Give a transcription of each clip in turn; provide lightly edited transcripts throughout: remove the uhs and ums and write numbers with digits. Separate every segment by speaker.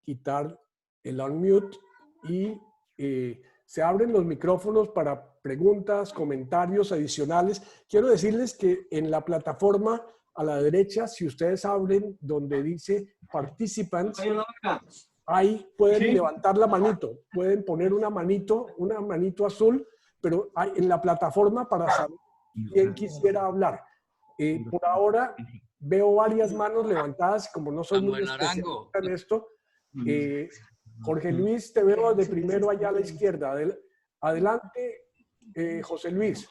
Speaker 1: quitar el unmute y se abren los micrófonos para preguntas, comentarios adicionales. Quiero decirles que en la plataforma a la derecha, si ustedes abren donde dice Participants, ahí pueden levantar la manito, pueden poner una manito azul, pero hay en la plataforma para saber quién quisiera hablar. Por ahora veo varias manos levantadas, como no soy muy especialista en esto. Jorge Luis, te veo de primero allá a la izquierda. Adelante, José Luis.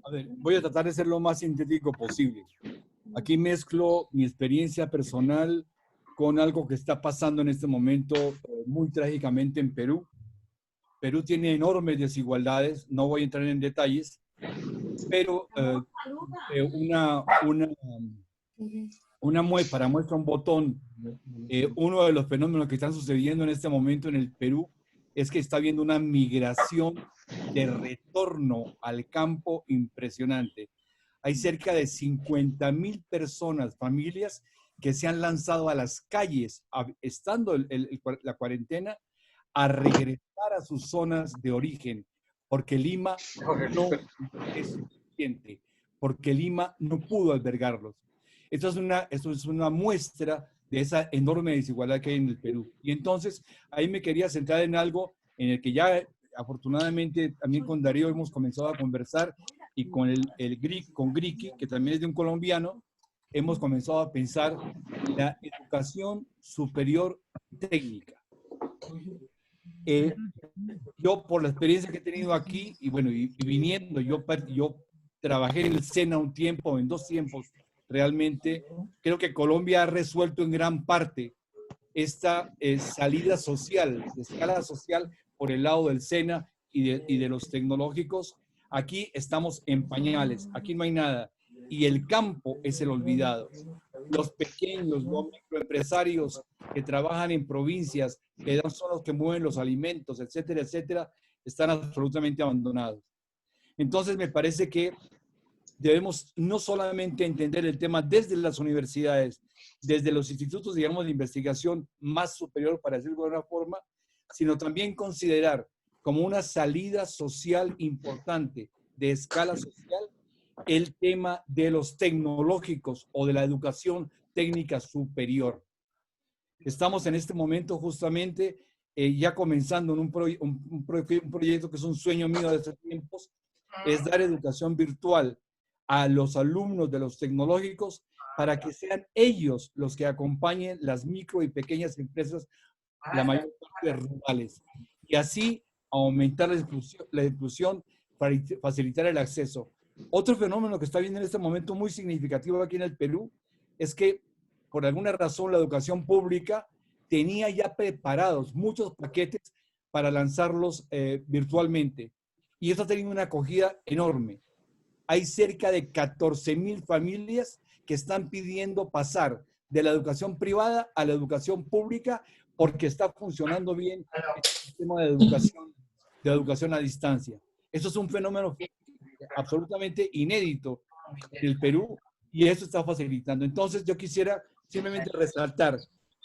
Speaker 2: A ver, voy a tratar de ser lo más sintético posible. Aquí mezclo mi experiencia personal con algo que está pasando en este momento muy trágicamente en Perú. Perú tiene enormes desigualdades, no voy a entrar en detalles, pero para muestra un botón, uno de los fenómenos que están sucediendo en este momento en el Perú es que está habiendo una migración de retorno al campo impresionante. Hay cerca de 50,000 personas, familias, que se han lanzado a las calles, estando la cuarentena, a regresar a sus zonas de origen, porque Lima no es suficiente, porque Lima no pudo albergarlos. Esto es una muestra de esa enorme desigualdad que hay en el Perú. Y entonces, ahí me quería centrar en algo en el que ya, afortunadamente, también con Darío hemos comenzado a conversar, y con con Griki, que también es de un colombiano, hemos comenzado a pensar la educación superior técnica. Yo, por la experiencia que he tenido aquí, y bueno, y viniendo, yo trabajé en el SENA un tiempo, en 2 tiempos, realmente, creo que Colombia ha resuelto en gran parte esta salida social, de escala social, por el lado del SENA y de los tecnológicos. Aquí estamos en pañales, aquí no hay nada. Y el campo es el olvidado. Los pequeños, los microempresarios que trabajan en provincias, que son los que mueven los alimentos, etcétera, etcétera, están absolutamente abandonados. Entonces me parece que debemos no solamente entender el tema desde las universidades, desde los institutos, digamos, de investigación más superior, para decirlo de alguna forma, sino también considerar como una salida social importante, de escala social, el tema de los tecnológicos o de la educación técnica superior. Estamos en este momento justamente ya comenzando en un proyecto que es un sueño mío de estos tiempos, es dar educación virtual a los alumnos de los tecnológicos para que sean ellos los que acompañen las micro y pequeñas empresas, la mayor parte de rurales, y así aumentar la inclusión para facilitar el acceso. Otro fenómeno que está viendo en este momento muy significativo aquí en el Perú es que por alguna razón la educación pública tenía ya preparados muchos paquetes para lanzarlos virtualmente, y esto ha tenido una acogida enorme. Hay cerca de 14,000 familias que están pidiendo pasar de la educación privada a la educación pública porque está funcionando bien el sistema de educación a distancia. Eso es un fenómeno absolutamente inédito en el Perú, y eso está facilitando. Entonces yo quisiera simplemente resaltar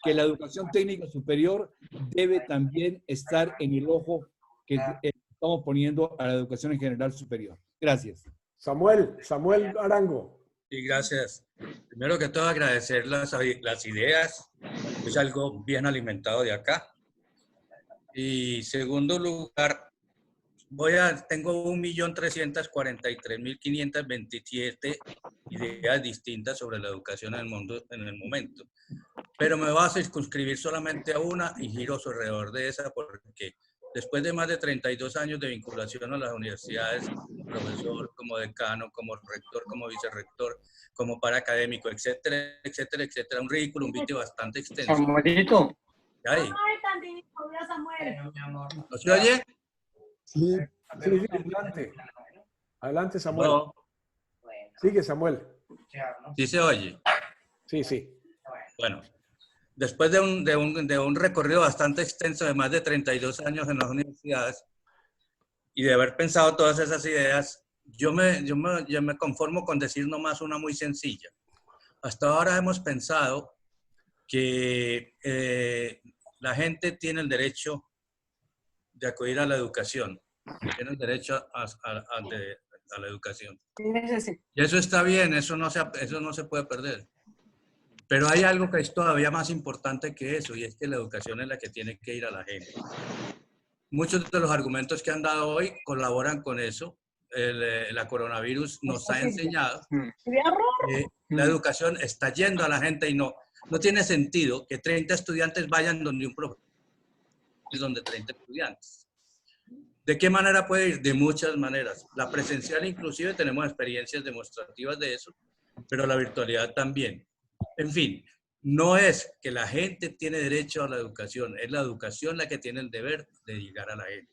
Speaker 2: que la educación técnica superior debe también estar en el ojo que estamos poniendo a la educación en general superior. Gracias.
Speaker 1: Samuel Arango.
Speaker 3: Sí, gracias. Primero que todo, agradecer las ideas. Es algo bien alimentado de acá. Y segundo lugar, tengo 1.343.527 ideas distintas sobre la educación en el mundo en el momento. Pero me voy a circunscribir solamente a una y giro alrededor de esa, porque después de más de 32 años de vinculación a las universidades, como profesor, como decano, como rector, como vicerrector, como paracadémico, etcétera, etcétera, etcétera, un currículum vitae bastante extenso.
Speaker 4: Samuelito.
Speaker 3: ¿Ahí? ¿No se oye?
Speaker 1: Sí, adelante. Adelante, Samuel.
Speaker 3: No.
Speaker 1: Sigue, Samuel.
Speaker 3: ¿Sí se oye?
Speaker 1: Sí, sí.
Speaker 3: Bueno, después de un recorrido bastante extenso de más de 32 años en las universidades y de haber pensado todas esas ideas, yo me conformo con decir nomás una muy sencilla. Hasta ahora hemos pensado que la gente tiene el derecho de acudir a la educación, tiene el derecho a la educación. Y eso está bien, eso no se puede perder. Pero hay algo que es todavía más importante que eso, y es que la educación es la que tiene que ir a la gente. Muchos de los argumentos que han dado hoy colaboran con eso. La coronavirus nos ha enseñado que la educación está yendo a la gente y no tiene sentido que 30 estudiantes vayan donde un profesor, donde 30 estudiantes. ¿De qué manera puede ir? De muchas maneras. La presencial inclusive tenemos experiencias demostrativas de eso, pero la virtualidad también. En fin, no es que la gente tiene derecho a la educación, es la educación la que tiene el deber de llegar a la gente.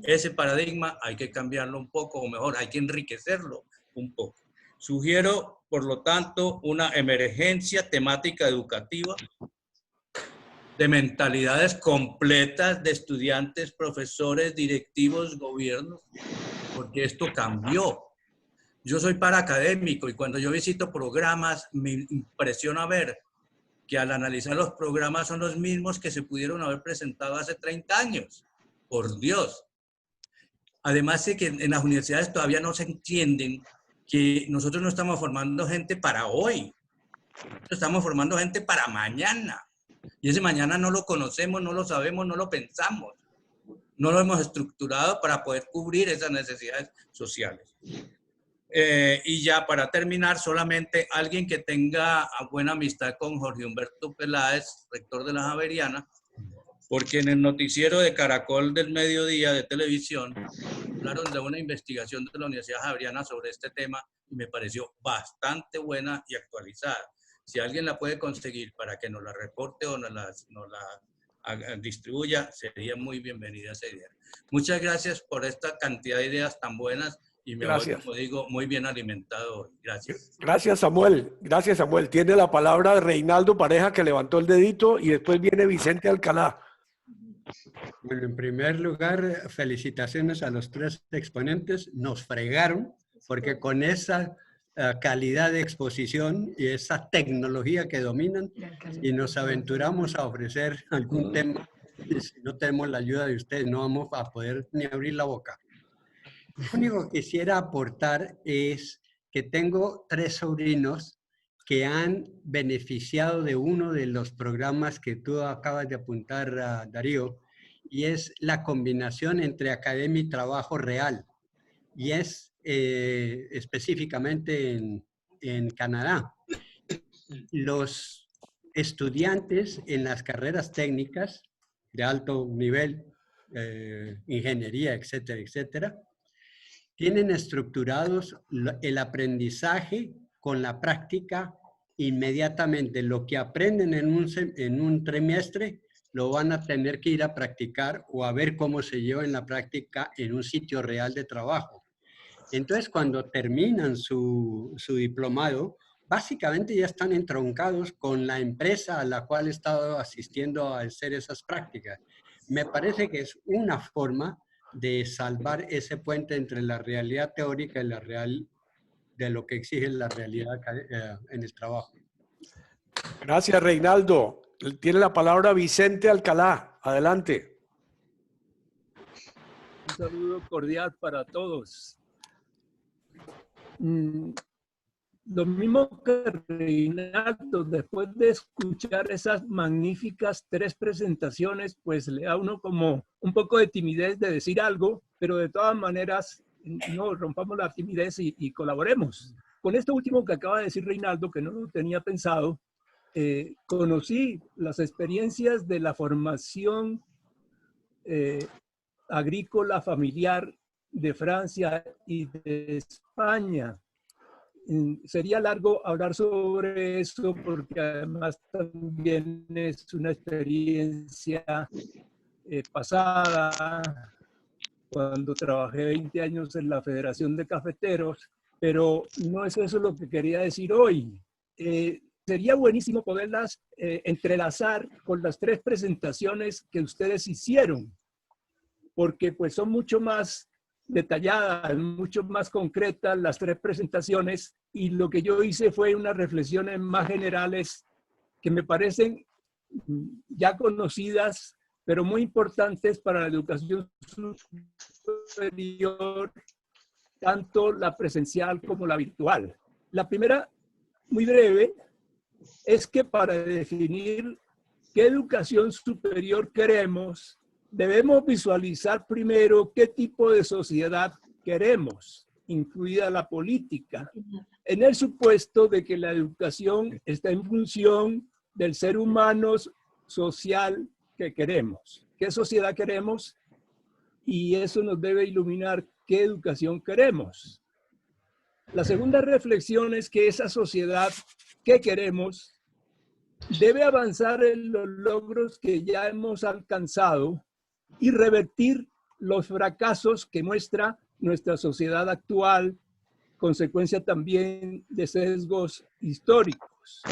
Speaker 3: Ese paradigma hay que cambiarlo un poco, o mejor, hay que enriquecerlo un poco. Sugiero, por lo tanto, una emergencia temática educativa de mentalidades completas de estudiantes, profesores, directivos, gobiernos, porque esto cambió. Yo soy paraacadémico y cuando yo visito programas me impresiona ver que al analizar los programas son los mismos que se pudieron haber presentado hace 30 años. Por Dios. Además de que en las universidades todavía no se entienden que nosotros no estamos formando gente para hoy. Estamos formando gente para mañana. Y ese mañana no lo conocemos, no lo sabemos, no lo pensamos. No lo hemos estructurado para poder cubrir esas necesidades sociales. Y ya para terminar, solamente alguien que tenga buena amistad con Jorge Humberto Peláez, rector de la Javeriana, porque en el noticiero de Caracol del mediodía de televisión hablaron de una investigación de la Universidad Javeriana sobre este tema y me pareció bastante buena y actualizada. Si alguien la puede conseguir para que nos la reporte o nos la distribuya, sería muy bienvenida esa idea. Muchas gracias por esta cantidad de ideas tan buenas y me voy, como digo, muy bien alimentado hoy. Gracias.
Speaker 1: Gracias, Samuel. Gracias, Samuel. Tiene la palabra Reinaldo Pareja, que levantó el dedito, y después viene Vicente Alcalá.
Speaker 4: Bueno, en primer lugar, felicitaciones a los tres exponentes. Nos fregaron porque con esa calidad de exposición y esa tecnología que dominan y nos aventuramos a ofrecer algún tema, y si no tenemos la ayuda de ustedes no vamos a poder ni abrir la boca. Lo único que quisiera aportar es que tengo 3 sobrinos que han beneficiado de uno de los programas que tú acabas de apuntar, Darío, y es la combinación entre academia y trabajo real. Y es específicamente en Canadá. Los estudiantes en las carreras técnicas de alto nivel, ingeniería, etcétera, etcétera, tienen estructurados el aprendizaje con la práctica inmediatamente. Lo que aprenden en un trimestre lo van a tener que ir a practicar o a ver cómo se lleva en la práctica en un sitio real de trabajo. Entonces, cuando terminan su diplomado, básicamente ya están entroncados con la empresa a la cual he estado asistiendo a hacer esas prácticas. Me parece que es una forma de salvar ese puente entre la realidad teórica y la real de lo que exige la realidad en el trabajo.
Speaker 1: Gracias, Reinaldo. Tiene la palabra Vicente Alcalá. Adelante.
Speaker 5: Un saludo cordial para todos. Lo mismo que Reinaldo, después de escuchar esas magníficas 3 presentaciones, pues le da a uno como un poco de timidez de decir algo, pero de todas maneras, no rompamos la timidez y colaboremos. Con esto último que acaba de decir Reinaldo, que no lo tenía pensado, conocí las experiencias de la formación agrícola familiar de Francia y de España. Sería largo hablar sobre eso porque además también es una experiencia pasada, cuando trabajé 20 años en la Federación de Cafeteros, pero no es eso lo que quería decir hoy. Sería buenísimo poderlas entrelazar con las 3 presentaciones que ustedes hicieron, porque pues son mucho más detalladas, mucho más concretas las 3 presentaciones, y lo que yo hice fue unas reflexiones más generales que me parecen ya conocidas, pero muy importantes para la educación superior, tanto la presencial como la virtual. La primera, muy breve, es que para definir qué educación superior queremos, debemos visualizar primero qué tipo de sociedad queremos, incluida la política, en el supuesto de que la educación está en función del ser humano social que queremos. ¿Qué sociedad queremos? Y eso nos debe iluminar qué educación queremos. La segunda reflexión es que esa sociedad que queremos debe avanzar en los logros que ya hemos alcanzado y revertir los fracasos que muestra nuestra sociedad actual, consecuencia también de sesgos históricos.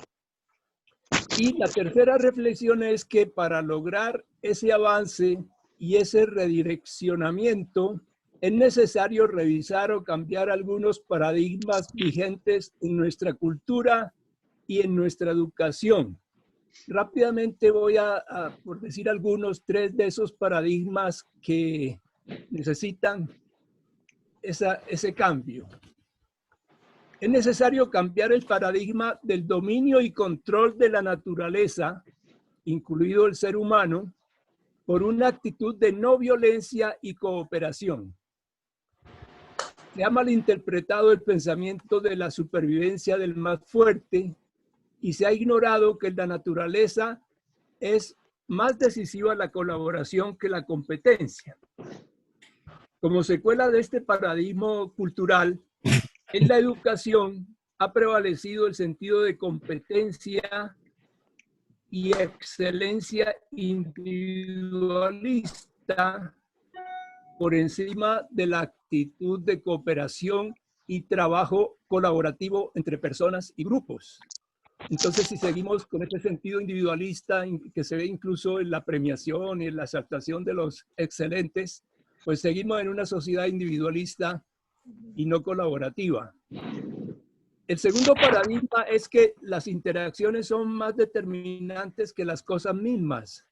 Speaker 5: Y la tercera reflexión es que para lograr ese avance y ese redireccionamiento es necesario revisar o cambiar algunos paradigmas vigentes en nuestra cultura y en nuestra educación. Rápidamente voy por decir algunos, 3 de esos paradigmas que necesitan ese cambio. Es necesario cambiar el paradigma del dominio y control de la naturaleza, incluido el ser humano, por una actitud de no violencia y cooperación. Se ha malinterpretado el pensamiento de la supervivencia del más fuerte y se ha ignorado que en la naturaleza es más decisiva la colaboración que la competencia. Como secuela de este paradigma cultural, en la educación ha prevalecido el sentido de competencia y excelencia individualista por encima de la actitud de cooperación y trabajo colaborativo entre personas y grupos. Entonces, si seguimos con este sentido individualista que se ve incluso en la premiación y en la exaltación de los excelentes, pues seguimos en una sociedad individualista y no colaborativa. El segundo paradigma es que las interacciones son más determinantes que las cosas mismas.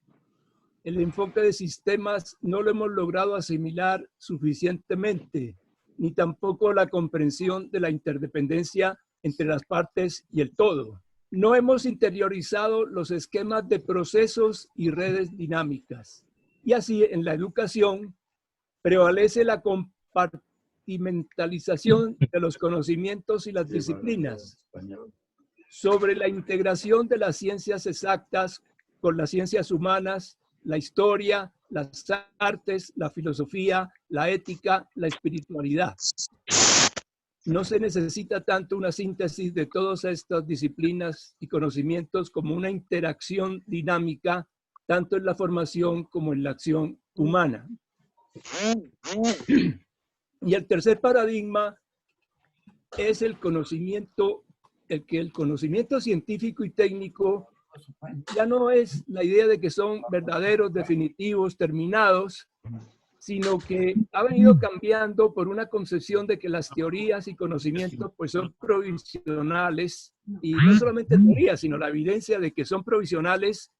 Speaker 5: El enfoque de sistemas no lo hemos logrado asimilar suficientemente, ni tampoco la comprensión de la interdependencia entre las partes y el todo. No hemos interiorizado los esquemas de procesos y redes dinámicas. Y así, en la educación, prevalece la compartimentalización de los conocimientos y las disciplinas sobre la integración de las ciencias exactas con las ciencias humanas, la historia, las artes, la filosofía, la ética, la espiritualidad. No se necesita tanto una síntesis de todas estas disciplinas y conocimientos como una interacción dinámica, tanto en la formación como en la acción humana. Y el tercer paradigma es el conocimiento, el conocimiento científico y técnico ya no es la idea de que son verdaderos, definitivos, terminados, sino que ha venido cambiando por una concepción de que las teorías y conocimientos pues son provisionales, y no solamente teorías, sino la evidencia de que son provisionales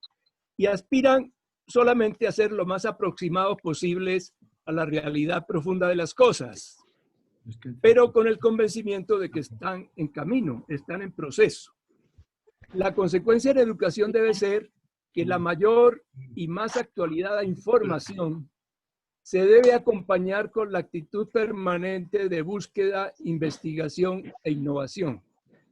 Speaker 5: y aspiran solamente a ser lo más aproximados posibles a la realidad profunda de las cosas, pero con el convencimiento de que están en camino, están en proceso. La consecuencia de la educación debe ser que la mayor y más actualizada información se debe acompañar con la actitud permanente de búsqueda, investigación e innovación.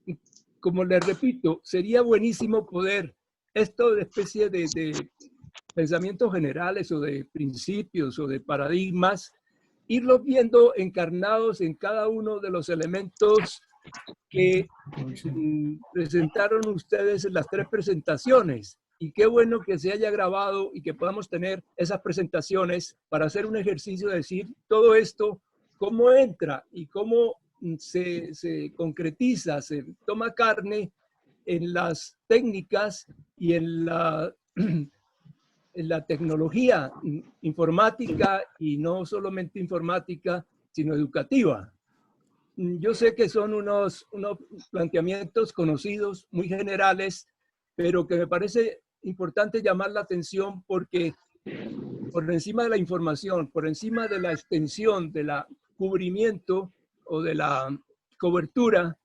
Speaker 5: Y como les repito, sería buenísimo poder esto de especie de pensamientos generales o de principios o de paradigmas, irlos viendo encarnados en cada uno de los elementos que presentaron ustedes en las 3 presentaciones. Y qué bueno que se haya grabado y que podamos tener esas presentaciones para hacer un ejercicio de decir todo esto, cómo entra y cómo se concretiza, se toma carne en las técnicas y en la tecnología informática, y no solamente informática, sino educativa. Yo sé que son unos planteamientos conocidos, muy generales, pero que me parece importante llamar la atención porque por encima de la información, por encima de la extensión, de la cubrimiento o de la cobertura,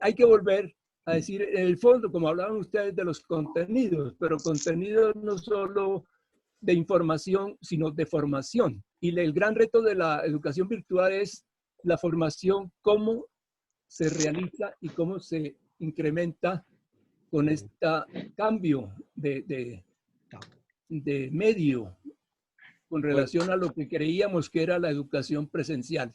Speaker 5: hay que volver a decir, en el fondo, como hablaban ustedes de los contenidos, pero contenidos no solo de información, sino de formación. Y el gran reto de la educación virtual es la formación, cómo se realiza y cómo se incrementa con este cambio de medio con relación a lo que creíamos que era la educación presencial.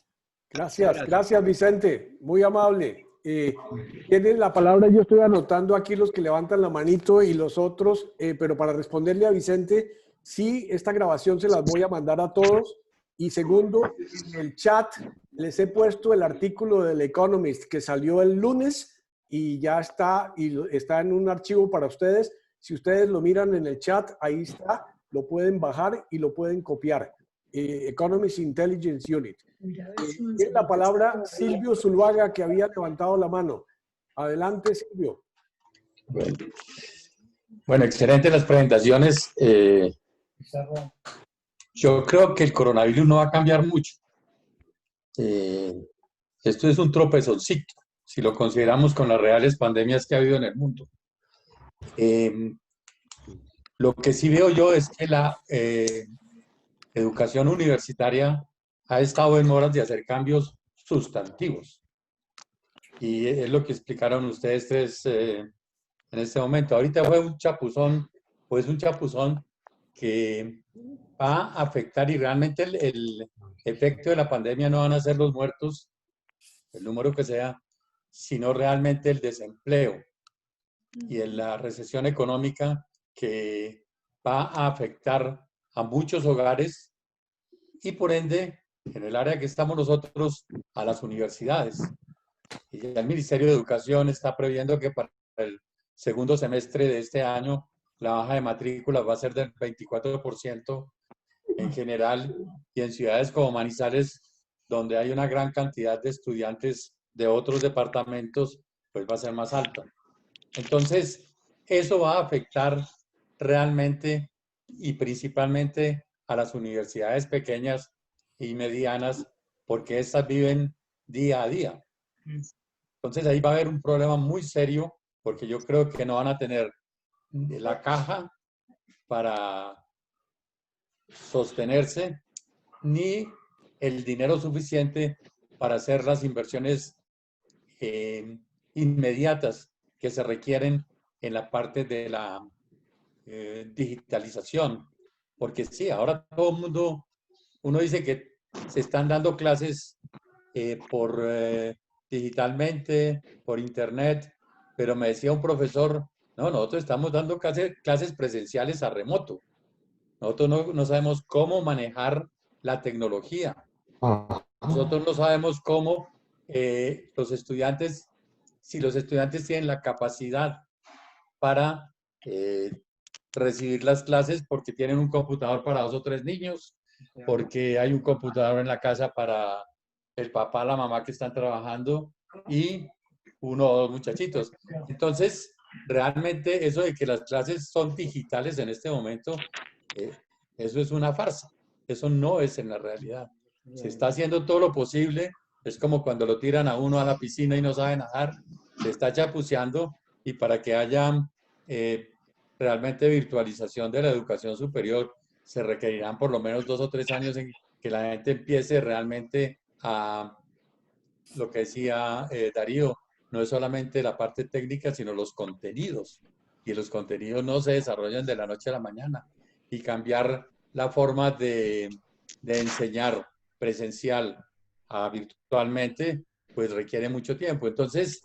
Speaker 1: Gracias Vicente, muy amable. Tienen la palabra, yo estoy anotando aquí los que levantan la manito y los otros, pero para responderle a Vicente, sí, esta grabación se las voy a mandar a todos. Y segundo, en el chat les he puesto el artículo del Economist que salió el lunes y ya está, está en un archivo para ustedes. Si ustedes lo miran en el chat, ahí está, lo pueden bajar y lo pueden copiar. Economist Intelligence Unit. Tiene la palabra Silvio Zuluaga, que había levantado la mano. Adelante, Silvio.
Speaker 6: Bueno, excelentes las presentaciones. Yo creo que el coronavirus no va a cambiar mucho. Esto es un tropezoncito, si lo consideramos con las reales pandemias que ha habido en el mundo. Lo que sí veo yo es que la educación universitaria ha estado en horas de hacer cambios sustantivos. Y es lo que explicaron ustedes tres en este momento. Ahorita fue un chapuzón, pues un chapuzón que va a afectar, y realmente el efecto de la pandemia no van a ser los muertos, el número que sea, sino realmente el desempleo y la recesión económica que va a afectar a muchos hogares y por ende, en el área que estamos nosotros, a las universidades. Y el Ministerio de Educación está previendo que para el segundo semestre de este año la baja de matrículas va a ser del 24% en general, y en ciudades como Manizales, donde hay una gran cantidad de estudiantes de otros departamentos, pues va a ser más alta. Entonces, eso va a afectar realmente y principalmente a las universidades pequeñas y medianas, porque estas viven día a día. Entonces, ahí va a haber un problema muy serio, porque yo creo que no van a tener la caja para sostenerse, ni el dinero suficiente para hacer las inversiones inmediatas que se requieren en la parte de la digitalización. Porque sí, ahora todo el mundo, uno dice que se están dando clases digitalmente, por internet, pero me decía un profesor, no, nosotros estamos dando clases presenciales a remoto. Nosotros no sabemos cómo manejar la tecnología. Nosotros no sabemos cómo los estudiantes, si los estudiantes tienen la capacidad para recibir las clases porque tienen un computador para 2 o 3 niños, porque hay un computador en la casa para el papá, la mamá que están trabajando y 1 o 2 muchachitos. Entonces, realmente eso de que las clases son digitales en este momento, eso es una farsa. Eso no es en la realidad. Se está haciendo todo lo posible. Es como cuando lo tiran a uno a la piscina y no sabe nadar. Se está chapuceando, y para que haya realmente virtualización de la educación superior, se requerirán por lo menos 2 o 3 años en que la gente empiece realmente a, lo que decía Darío, no es solamente la parte técnica, sino los contenidos. Y los contenidos no se desarrollan de la noche a la mañana. Y cambiar la forma de enseñar presencial a virtualmente, pues requiere mucho tiempo. Entonces,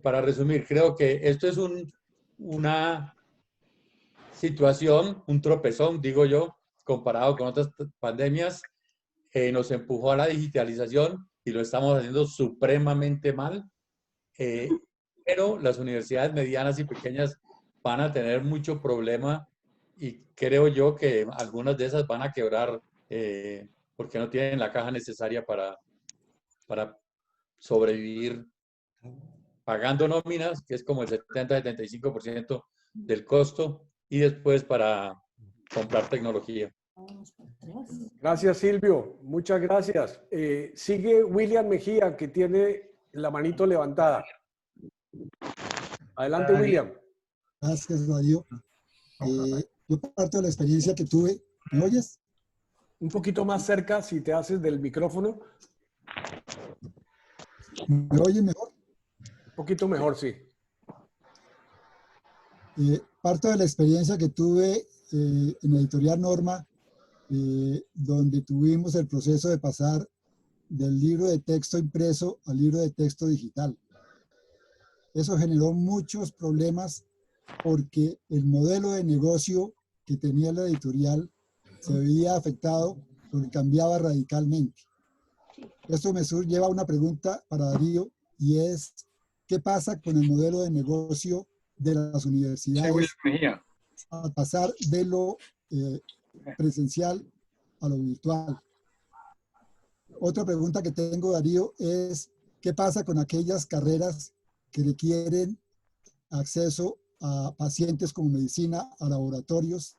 Speaker 6: para resumir, creo que esto es una situación, un tropezón, digo yo, comparado con otras pandemias. Nos empujó a la digitalización y lo estamos haciendo supremamente mal. Pero las universidades medianas y pequeñas van a tener mucho problema, y creo yo que algunas de esas van a quebrar porque no tienen la caja necesaria para sobrevivir pagando nóminas, que es como el 70-75% del costo, y después para comprar tecnología.
Speaker 1: Gracias, Silvio. Muchas gracias. Sigue William Mejía, que tiene la manito levantada. Adelante, William.
Speaker 7: Gracias, Darío. Yo parto de la experiencia que tuve. ¿Me oyes?
Speaker 1: Un poquito más cerca, si te haces del micrófono.
Speaker 7: ¿Me oyes mejor?
Speaker 1: Un poquito mejor, sí.
Speaker 7: Parto de la experiencia que tuve en Editorial Norma, donde tuvimos el proceso de pasar del libro de texto impreso al libro de texto digital. Eso generó muchos problemas porque el modelo de negocio que tenía la editorial se veía afectado porque cambiaba radicalmente. Esto me lleva a una pregunta para Darío, y es, ¿qué pasa con el modelo de negocio de las universidades a pasar de lo presencial a lo virtual? Otra pregunta que tengo, Darío, es, ¿qué pasa con aquellas carreras que requieren acceso a pacientes como medicina, a laboratorios?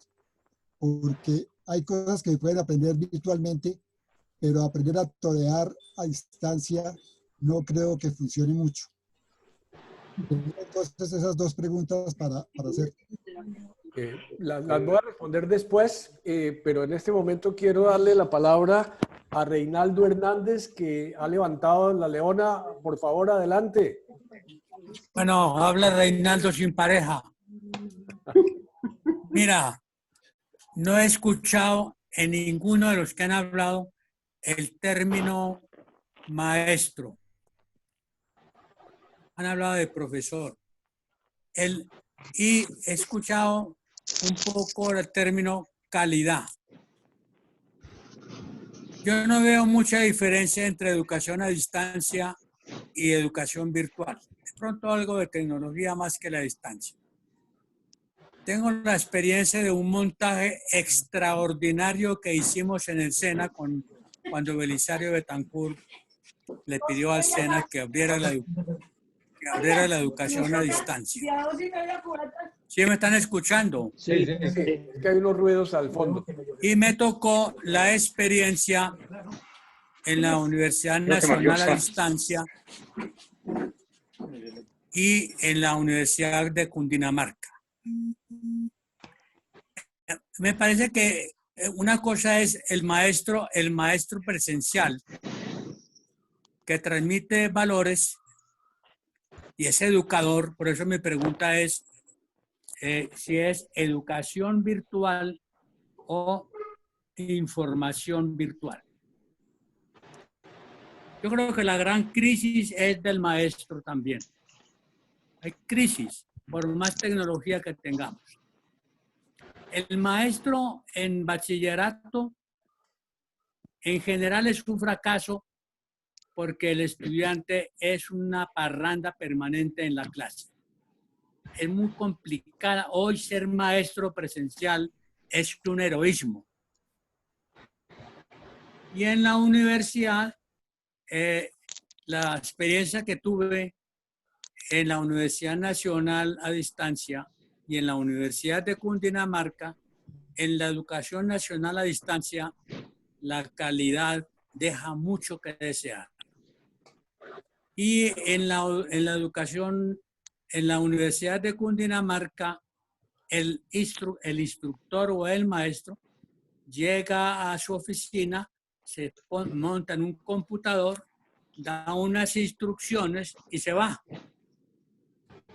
Speaker 7: Porque hay cosas que pueden aprender virtualmente, pero aprender a torear a distancia no creo que funcione mucho. Entonces, esas dos preguntas para hacer.
Speaker 1: Las voy a responder después, pero en este momento quiero darle la palabra a Reinaldo Hernández, que ha levantado la leona. Por favor, adelante.
Speaker 8: Bueno, habla Reinaldo sin pareja. Mira, no he escuchado en ninguno de los que han hablado el término maestro. Han hablado de profesor. Y he escuchado un poco el término calidad. Yo no veo mucha diferencia entre educación a distancia y educación virtual. De pronto algo de tecnología más que la distancia. Tengo la experiencia de un montaje extraordinario que hicimos en el SENA cuando Belisario Betancur le pidió al SENA que abriera la educación a distancia. ¿Sí me están escuchando?
Speaker 1: Sí, es que hay unos ruidos al fondo.
Speaker 8: Y me tocó la experiencia en la Universidad Nacional a Distancia y en la Universidad de Cundinamarca. Me parece que una cosa es el maestro presencial, que transmite valores y es educador. Por eso mi pregunta es si es educación virtual o información virtual. Yo creo que la gran crisis es del maestro también. Hay crisis por más tecnología que tengamos. El maestro en bachillerato en general es un fracaso porque el estudiante es una parranda permanente en la clase. Es muy complicada. Hoy ser maestro presencial es un heroísmo. Y en la universidad, la experiencia que tuve en la Universidad Nacional a Distancia y en la Universidad de Cundinamarca, en la educación nacional a distancia, la calidad deja mucho que desear. Y en la educación, en la Universidad de Cundinamarca, el instructor o el maestro llega a su oficina, se monta en un computador, da unas instrucciones y se va.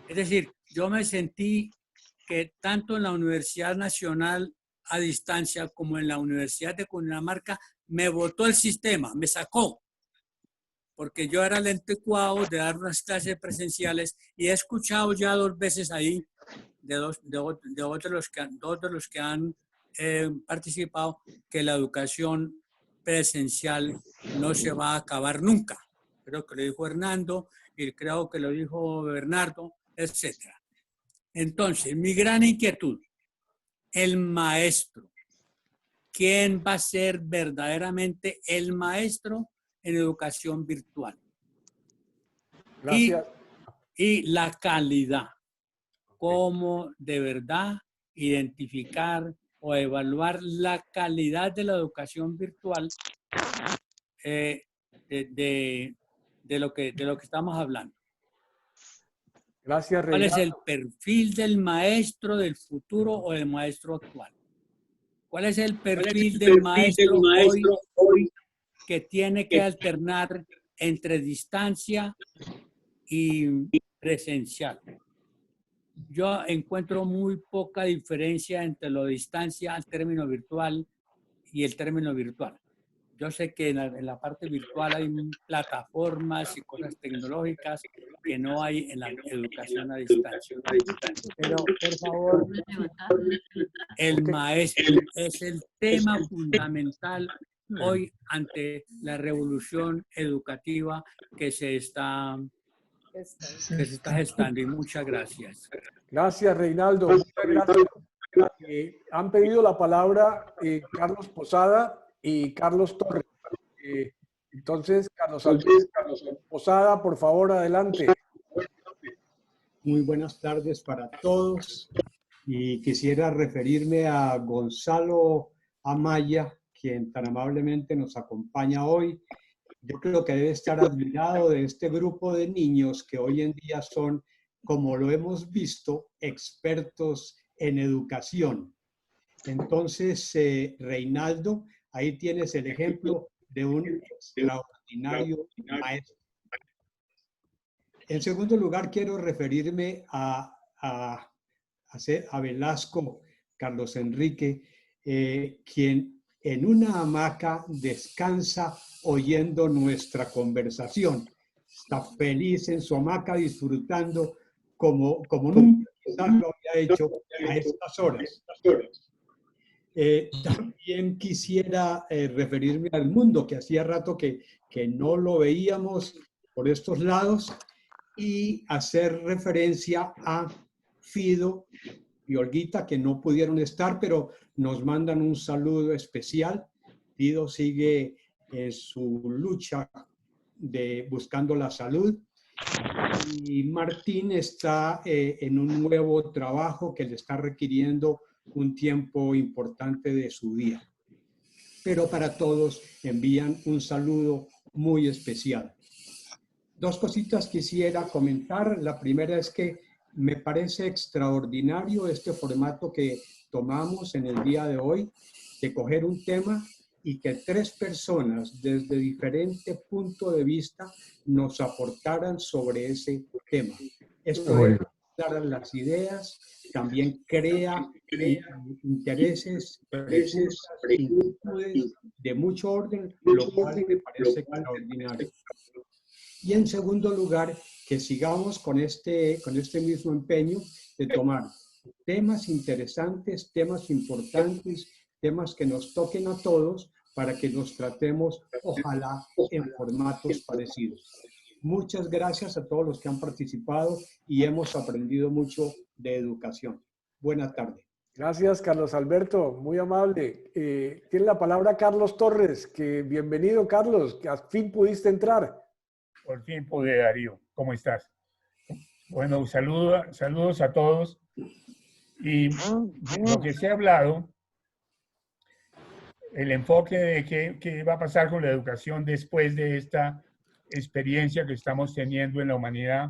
Speaker 8: Es decir, yo me sentí que tanto en la Universidad Nacional a Distancia como en la Universidad de Cundinamarca me botó el sistema, me sacó. Porque yo era el anticuado de dar unas clases presenciales y he escuchado ya 2 veces ahí de dos de los que han participado que la educación presencial no se va a acabar nunca. Creo que lo dijo Hernando y creo que lo dijo Bernardo, etc. Entonces, mi gran inquietud, el maestro. ¿Quién va a ser verdaderamente el maestro en educación virtual?
Speaker 1: Gracias.
Speaker 8: Y la calidad. Cómo de verdad identificar o evaluar la calidad de la educación virtual de lo que estamos hablando.
Speaker 1: Gracias,
Speaker 8: ¿Cuál es el
Speaker 1: Reinaldo.
Speaker 8: perfil del maestro del futuro o del maestro actual? ¿Cuál es el perfil del maestro hoy que tiene que alternar entre distancia y presencial? Yo encuentro muy poca diferencia entre la distancia al término virtual y el término virtual. Yo sé que en la parte virtual hay plataformas y cosas tecnológicas que no hay en la educación a distancia. Pero, por favor, el maestro es el tema fundamental hoy ante la revolución educativa que se está gestando. Y muchas gracias.
Speaker 1: Gracias, Reinaldo. Muchas gracias. Han pedido la palabra Carlos Posada y Carlos Torres. Entonces, Carlos Alberto Posada, por favor, adelante.
Speaker 9: Muy buenas tardes para todos y quisiera referirme a Gonzalo Amaya, quien tan amablemente nos acompaña hoy. Yo creo que debe estar admirado de este grupo de niños que hoy en día son, como lo hemos visto, expertos en educación. Entonces, Reinaldo, ahí tienes el ejemplo de un extraordinario maestro. En segundo lugar, quiero referirme a Velasco Carlos Enrique, quien en una hamaca descansa oyendo nuestra conversación. Está feliz en su hamaca disfrutando como nunca quizás lo había hecho a estas horas. También quisiera referirme al mundo, que hacía rato que no lo veíamos por estos lados, y hacer referencia a Fido y Olguita, que no pudieron estar, pero nos mandan un saludo especial. Fido sigue en su lucha buscando la salud. Y Martín está en un nuevo trabajo que le está requiriendo un tiempo importante de su día. Pero para todos envían un saludo muy especial. Dos cositas quisiera comentar. La primera es que me parece extraordinario este formato que tomamos en el día de hoy, de coger un tema y que tres personas desde diferente punto de vista nos aportaran sobre ese tema. Esto es dar las ideas, también crea intereses, preguntas, inquietudes de mucho orden, lo cual me parece extraordinario. Y en segundo lugar, que sigamos con este mismo empeño de tomar temas interesantes, temas importantes, temas que nos toquen a todos para que nos tratemos, ojalá, en formatos parecidos. Muchas gracias a todos los que han participado y hemos aprendido mucho de educación. Buena tarde.
Speaker 1: Gracias, Carlos Alberto, muy amable. Tiene la palabra Carlos Torres, que bienvenido, Carlos, que al fin pudiste entrar.
Speaker 10: Por fin pude, Darío. ¿Cómo estás? Bueno, saludos a todos. Y lo que se ha hablado, el enfoque de qué va a pasar con la educación después de esta experiencia que estamos teniendo en la humanidad,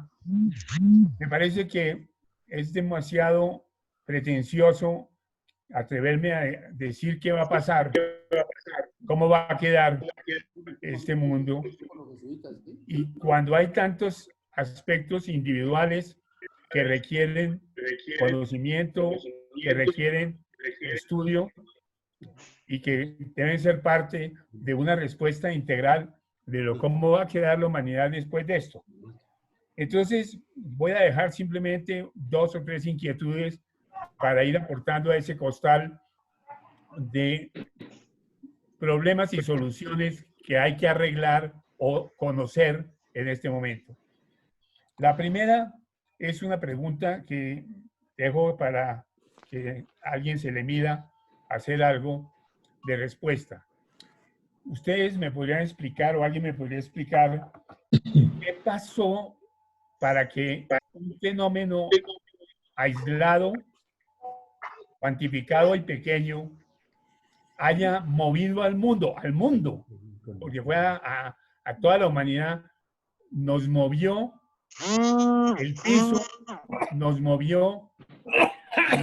Speaker 10: me parece que es demasiado pretencioso atreverme a decir qué va a pasar, cómo va a quedar este mundo. Y cuando hay tantos aspectos individuales que requieren conocimiento, que requieren estudio y que deben ser parte de una respuesta integral de cómo va a quedar la humanidad después de esto. Entonces, voy a dejar simplemente 2 o 3 inquietudes para ir aportando a ese costal de problemas y soluciones que hay que arreglar o conocer en este momento. La primera es una pregunta que dejo para que alguien se le mida hacer algo de respuesta. Ustedes me podrían explicar o alguien me podría explicar qué pasó para que un fenómeno aislado cuantificado y pequeño haya movido al mundo, porque fue a toda la humanidad, nos movió el piso, nos movió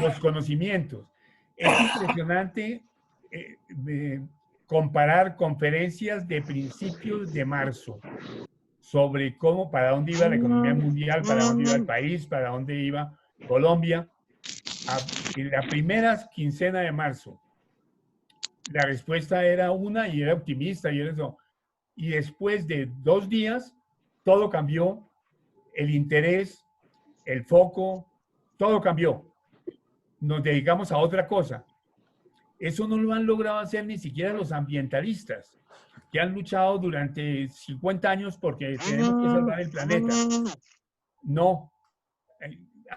Speaker 10: los conocimientos. Es impresionante comparar conferencias de principios de marzo sobre cómo, para dónde iba la economía mundial, para dónde iba el país, para dónde iba Colombia. En la primera quincena de marzo, la respuesta era una y era optimista y era eso. Y después de 2 días, todo cambió, el interés, el foco, todo cambió. Nos dedicamos a otra cosa. Eso no lo han logrado hacer ni siquiera los ambientalistas, que han luchado durante 50 años porque tenemos que salvar el planeta. No,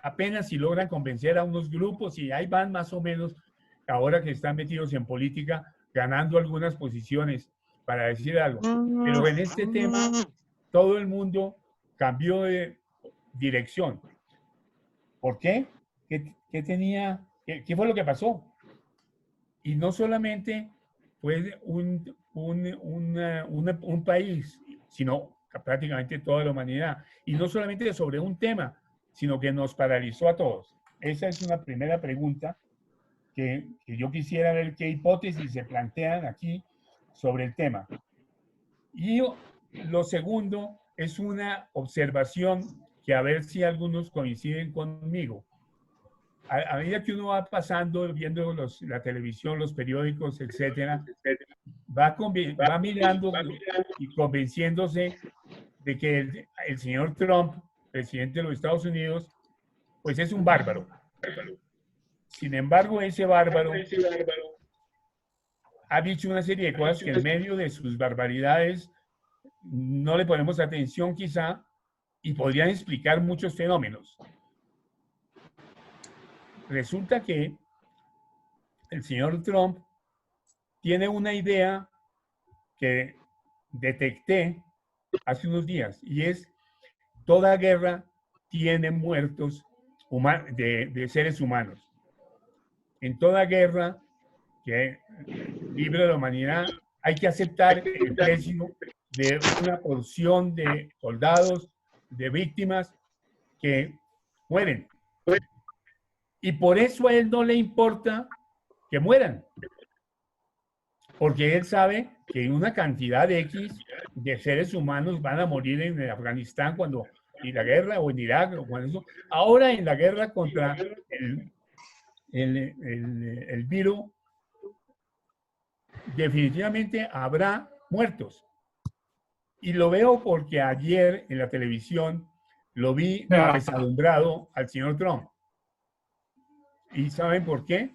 Speaker 10: apenas si logran convencer a unos grupos y ahí van más o menos, ahora que están metidos en política, ganando algunas posiciones para decir algo. Pero en este tema, todo el mundo cambió de dirección. ¿Por qué? ¿Qué fue lo que pasó? Y no solamente fue un país, sino prácticamente toda la humanidad. Y no solamente sobre un tema, sino que nos paralizó a todos. Esa es una primera pregunta que yo quisiera ver qué hipótesis se plantean aquí sobre el tema. Y lo segundo es una observación que a ver si algunos coinciden conmigo. A medida que uno va pasando, viendo la televisión, los periódicos, etcétera, va mirando y convenciéndose de que el señor Trump, presidente de los Estados Unidos, pues es un bárbaro. Sin embargo, ese bárbaro ha dicho una serie de cosas que en medio de sus barbaridades no le ponemos atención quizá y podrían explicar muchos fenómenos. Resulta que el señor Trump tiene una idea que detecté hace unos días y es: toda guerra tiene muertos de seres humanos. En toda guerra que libra la humanidad hay que aceptar el precio de una porción de soldados, de víctimas que mueren. Y por eso a él no le importa que mueran. Porque él sabe que una cantidad X de seres humanos van a morir en Afganistán en la guerra, o en Irak, o cuando eso. Ahora en la guerra contra el virus, definitivamente habrá muertos. Y lo veo porque ayer en la televisión lo vi apesadumbrado al señor Trump. ¿Y saben por qué?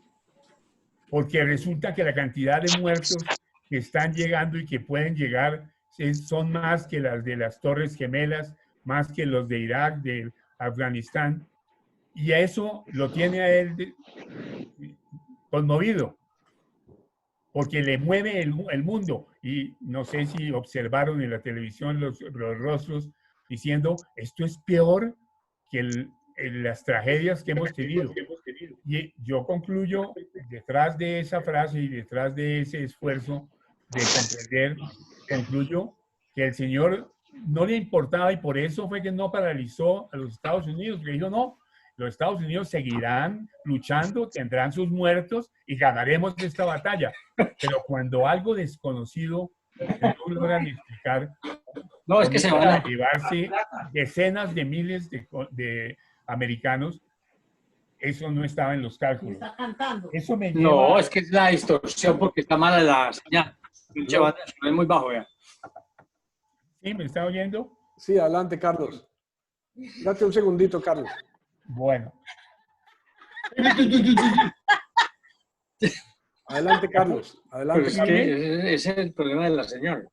Speaker 10: Porque resulta que la cantidad de muertos que están llegando y que pueden llegar son más que las de las Torres Gemelas, más que los de Irak, de Afganistán. Y a eso lo tiene a él conmovido, porque le mueve el mundo. Y no sé si observaron en la televisión los rostros diciendo: esto es peor que las tragedias que hemos tenido. Y yo concluyo, detrás de esa frase y detrás de ese esfuerzo de comprender, concluyo que el señor no le importaba, y por eso fue que no paralizó a los Estados Unidos, que dijo: no, los Estados Unidos seguirán luchando, tendrán sus muertos y ganaremos esta batalla. Pero cuando algo desconocido no logran explicar,
Speaker 11: no, es que se van a
Speaker 10: llevarse decenas de miles de americanos, eso no estaba en los cálculos. Eso me lleva...
Speaker 11: No, es que es la distorsión porque está mala la señal. Es muy bajo, ya.
Speaker 10: ¿Sí? ¿Me está oyendo?
Speaker 1: Sí, adelante, Carlos. Date un segundito, Carlos.
Speaker 10: Bueno.
Speaker 1: Adelante, Carlos. Adelante.
Speaker 11: Pero es que ese es el problema de la señal.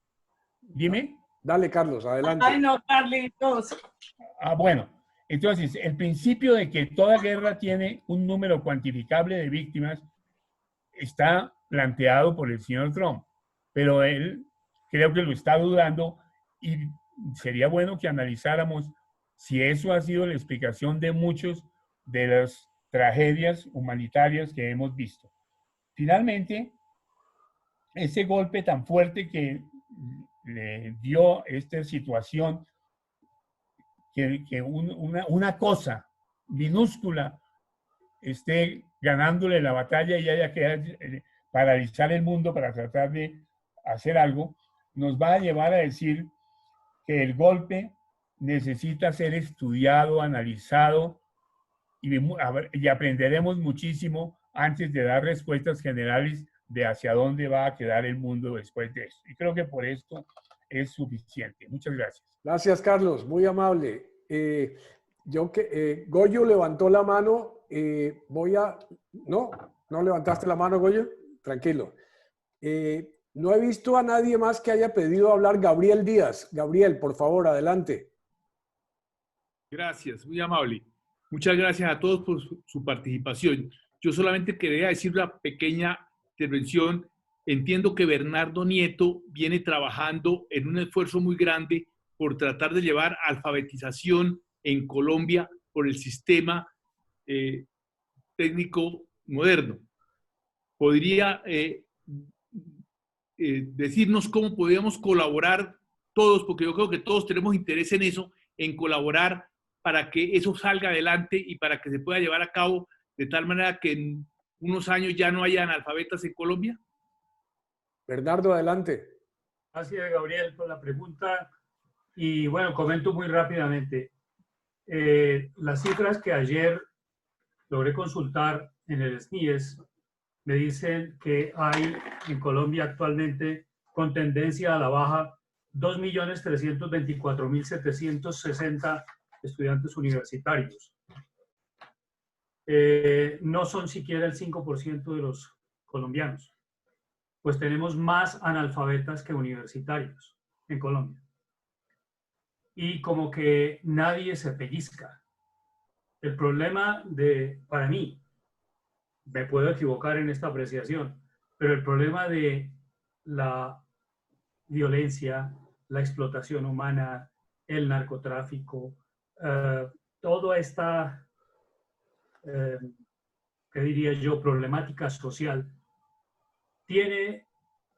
Speaker 10: Dime.
Speaker 1: Dale, Carlos, adelante.
Speaker 12: Ay, no, Carlitos.
Speaker 10: Bueno. Entonces, el principio de que toda guerra tiene un número cuantificable de víctimas está planteado por el señor Trump, pero él creo que lo está dudando, y sería bueno que analizáramos si eso ha sido la explicación de muchos de los tragedias humanitarias que hemos visto. Finalmente, ese golpe tan fuerte que le dio esta situación, que una cosa minúscula esté ganándole la batalla y haya que paralizar el mundo para tratar de hacer algo, nos va a llevar a decir que el golpe necesita ser estudiado, analizado, y aprenderemos muchísimo antes de dar respuestas generales de hacia dónde va a quedar el mundo después de esto. Y creo que por esto es suficiente. Muchas gracias.
Speaker 1: Gracias, Carlos. Muy amable. Goyo levantó la mano. ¿No levantaste la mano, Goyo? Tranquilo. No he visto a nadie más que haya pedido hablar. Gabriel Díaz. Gabriel, por favor, adelante.
Speaker 12: Gracias, muy amable. Muchas gracias a todos por su participación. Yo solamente quería decir una pequeña intervención. Entiendo que Bernardo Nieto viene trabajando en un esfuerzo muy grande por tratar de llevar alfabetización en Colombia por el sistema técnico moderno. ¿Podría decirnos cómo podríamos colaborar todos? Porque yo creo que todos tenemos interés en eso, en colaborar para que eso salga adelante y para que se pueda llevar a cabo de tal manera que en unos años ya no haya analfabetas en Colombia.
Speaker 1: Bernardo, adelante.
Speaker 11: Gracias, Gabriel, por la pregunta. Y bueno, comento muy rápidamente. Las cifras que ayer logré consultar en el SNIES me dicen que hay en Colombia actualmente, con tendencia a la baja, 2.324.760 estudiantes universitarios. No son siquiera el 5% de los colombianos, pues tenemos más analfabetas que universitarios en Colombia. Y como que nadie se pellizca. El problema para mí, me puedo equivocar en esta apreciación, pero el problema de la violencia, la explotación humana, el narcotráfico, toda esta, ¿qué diría yo?, problemática social, tiene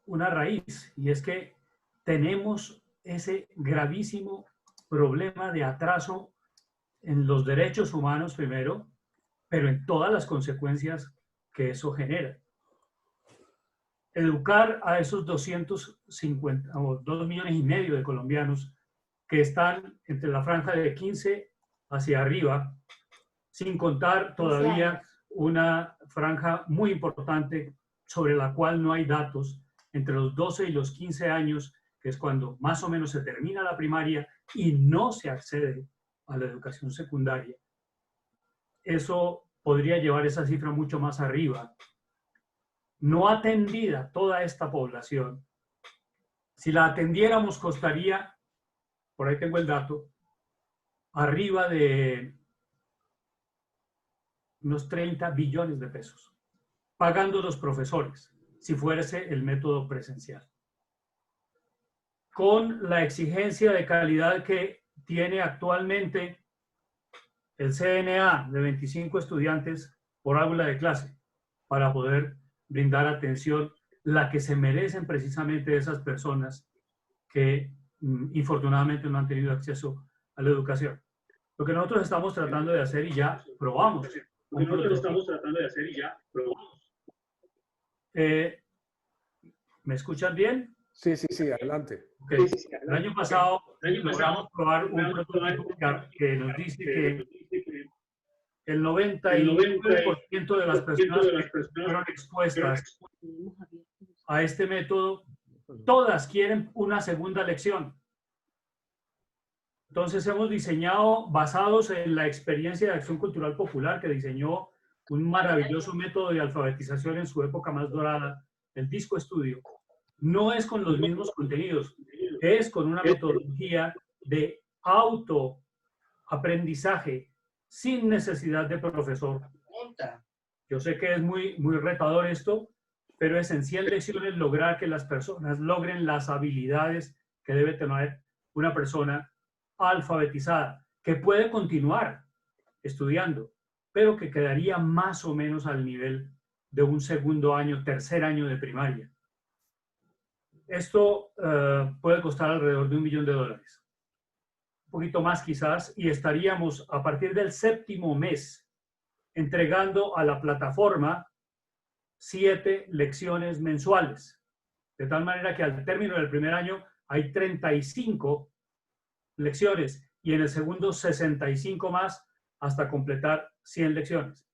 Speaker 11: una raíz, y es que tenemos ese gravísimo problema de atraso en los derechos humanos primero, pero en todas las consecuencias que eso genera. Educar a esos 250 o 2,5 millones de colombianos que están entre la franja de 15 hacia arriba, sin contar todavía una franja muy importante sobre la cual no hay datos, entre los 12 y los 15 años, que es cuando más o menos se termina la primaria y no se accede a la educación secundaria. Eso podría llevar esa cifra mucho más arriba. No atendida toda esta población, si la atendiéramos costaría, por ahí tengo el dato, arriba de unos 30 billones de pesos, pagando los profesores, si fuese el método presencial. Con la exigencia de calidad que tiene actualmente el CNA de 25 estudiantes por aula de clase, para poder brindar atención, la que se merecen precisamente esas personas que infortunadamente no han tenido acceso a la educación. Lo que nosotros estamos tratando de hacer y ya probamos. ¿Me escuchan bien?
Speaker 1: Sí, adelante.
Speaker 11: Okay. El año pasado logramos probar un prototipo que nos dice que el 99% de las personas que fueron expuestas a este método, todas quieren una segunda lección. Entonces hemos diseñado, basados en la experiencia de Acción Cultural Popular, que diseñó un maravilloso método de alfabetización en su época más dorada, el Disco Estudio. No es con los mismos contenidos, es con una metodología de autoaprendizaje sin necesidad de profesor. Yo sé que es muy retador esto, pero esencial lección es lograr que las personas logren las habilidades que debe tener una persona alfabetizada, que puede continuar estudiando, pero que quedaría más o menos al nivel de un segundo año, tercer año de primaria. Esto puede costar alrededor de $1 millón, un poquito más quizás, y estaríamos a partir del 7º mes entregando a la plataforma 7 lecciones mensuales. De tal manera que al término del primer año hay 35 lecciones y en el segundo 65 más hasta completar 100 lecciones.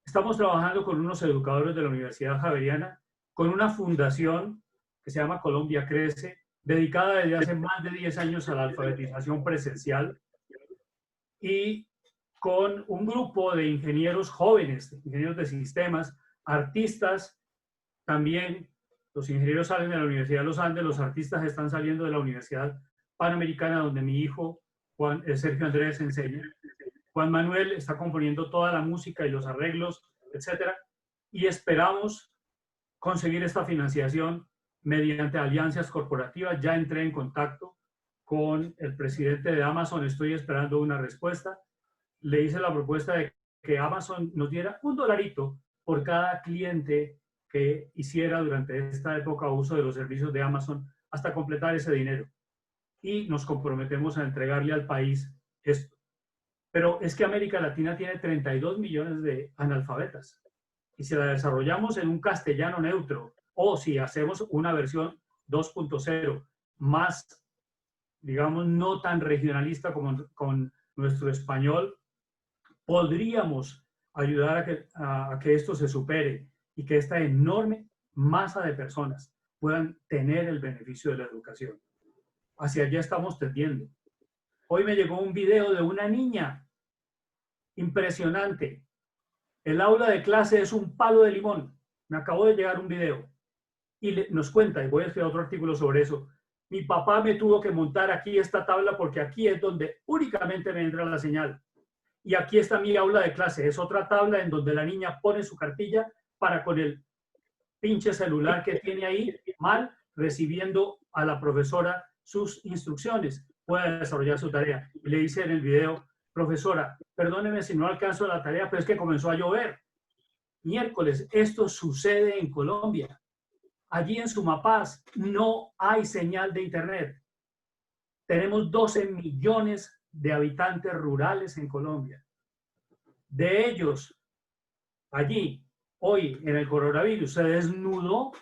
Speaker 11: Estamos trabajando con unos educadores de la Universidad Javeriana, con una fundación que se llama Colombia Crece, dedicada desde hace más de 10 años a la alfabetización presencial, y con un grupo de ingenieros jóvenes, ingenieros de sistemas, artistas. También los ingenieros salen de la Universidad de los Andes, los artistas están saliendo de la Universidad Panamericana, donde mi hijo Sergio Andrés enseña. Juan Manuel está componiendo toda la música y los arreglos, etcétera, y esperamos conseguir esta financiación mediante alianzas corporativas. Ya entré en contacto con el presidente de Amazon, estoy esperando una respuesta. Le hice la propuesta de que Amazon nos diera $1 por cada cliente que hiciera durante esta época uso de los servicios de Amazon hasta completar ese dinero. Y nos comprometemos a entregarle al país esto. Pero es que América Latina tiene 32 millones de analfabetas. Y si la desarrollamos en un castellano neutro, o si hacemos una versión 2.0 más, digamos, no tan regionalista como con nuestro español, podríamos ayudar a que esto se supere y que esta enorme masa de personas puedan tener el beneficio de la educación. Hacia allá estamos tendiendo. Hoy me llegó un video de una niña impresionante. El aula de clase es un palo de limón. Me acabó de llegar un video y nos cuenta, y voy a escribir otro artículo sobre eso. Mi papá me tuvo que montar aquí esta tabla porque aquí es donde únicamente me entra la señal. Y aquí está mi aula de clase. Es otra tabla en donde la niña pone su cartilla para con el pinche celular que tiene ahí mal, recibiendo a la profesora sus instrucciones, pueda desarrollar su tarea. Y le dice en el video, profesora, perdóneme si no alcanzo la tarea, pero es que comenzó a llover. Miércoles, esto sucede en Colombia. Allí en Sumapaz no hay señal de internet. Tenemos 12 millones de habitantes rurales en Colombia. De ellos, allí, hoy en el coronavirus, se desnudó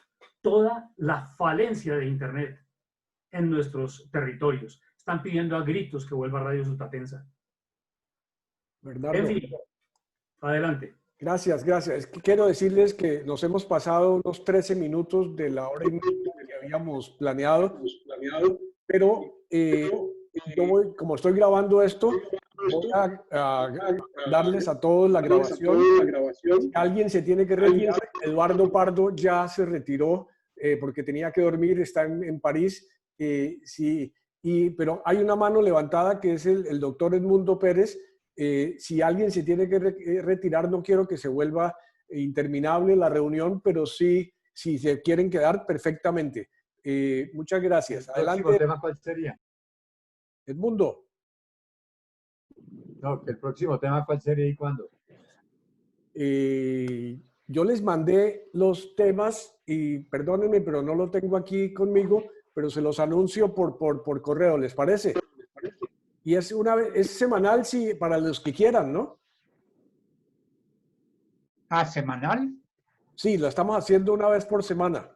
Speaker 11: toda la falencia de internet en nuestros territorios. Están pidiendo a gritos que vuelva Radio Sutatensa.
Speaker 1: Bernardo.
Speaker 11: En fin, adelante.
Speaker 1: Gracias, gracias. Es que quiero decirles que nos hemos pasado unos 13 minutos de la hora y media que habíamos planeado, pero yo voy, como estoy grabando esto, voy a darles a todos la grabación. Si alguien se tiene que retirar, Eduardo Pardo ya se retiró porque tenía que dormir, está en París. Sí, pero hay una mano levantada que es el doctor Edmundo Pérez. Si alguien se tiene que retirar, no quiero que se vuelva interminable la reunión, pero sí, si se quieren quedar, perfectamente. Muchas gracias. Adelante.
Speaker 6: ¿El próximo tema cuál sería?
Speaker 1: Edmundo.
Speaker 6: No, ¿el próximo tema cuál sería y cuándo?
Speaker 1: Yo les mandé los temas y perdónenme, pero no lo tengo aquí conmigo, pero se los anuncio por correo, ¿les parece? Y es semanal, sí, para los que quieran, ¿no?
Speaker 10: ¿Ah, semanal?
Speaker 1: Sí, lo estamos haciendo una vez por semana.